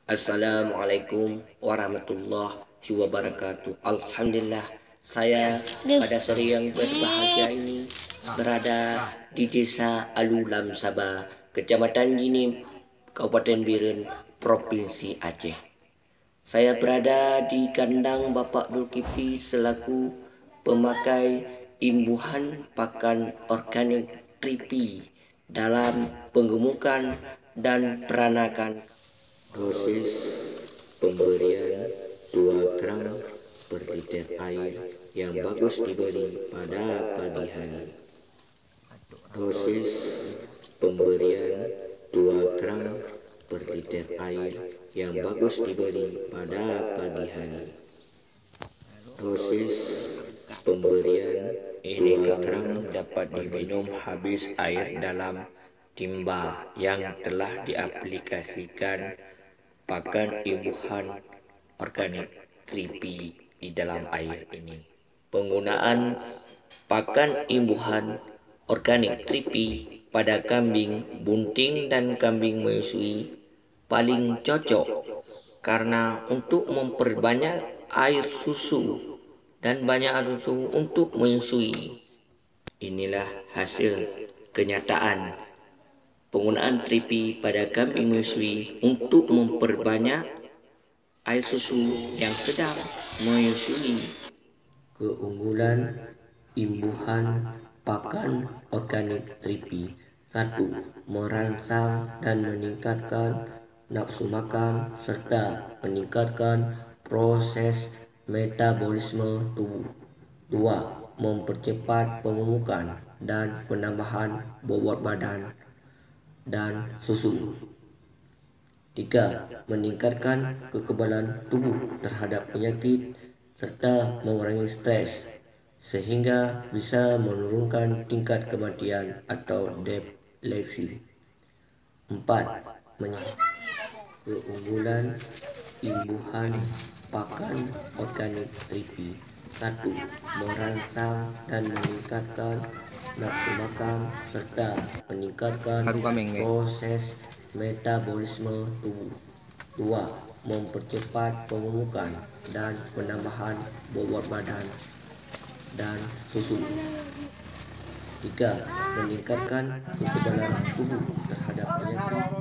Assalamualaikum warahmatullahi wabarakatuh. Alhamdulillah, saya pada sore yang berbahagia ini berada di Desa Alulam Sabah, Kecamatan Jinim, Kabupaten Biren, Provinsi Aceh. Saya berada di kandang Bapak Zulkifli selaku pemakai imbuhan pakan organik Tripi dalam penggemukan dan peranakan. Dosis pemberian 2 gram per liter air yang bagus diberi pada pagi hari. Dosis pemberian 2 gram per liter air yang bagus diberi pada pagi hari. Dosis pemberian 2 gram dapat diminum habis air dalam timba yang telah diaplikasikan pakan imbuhan organik Tripi di dalam air ini. Penggunaan pakan imbuhan organik Tripi pada kambing bunting dan kambing menyusui paling cocok karena untuk memperbanyak air susu dan banyak air susu untuk menyusui. Inilah hasil kenyataan penggunaan Tripi pada kambing menyusui untuk memperbanyak air susu yang sedang menyusui. Keunggulan imbuhan pakan organik Tripi: 1. Merangsang dan meningkatkan nafsu makan serta meningkatkan proses metabolisme tubuh. 2. Mempercepat pemumukan dan penambahan bobot badan dan susu. 3. Meningkatkan kekebalan tubuh terhadap penyakit serta mengurangi stres sehingga bisa menurunkan tingkat kematian atau depresi. 4. Keunggulan imbuhan pakan organik Tripi: 1. Merangsang dan meningkatkan nafsu makan serta meningkatkan proses metabolisme tubuh. 2. Mempercepat pemumukan dan penambahan bobot badan dan susu. 3. Meningkatkan kekebalan tubuh terhadap penyakit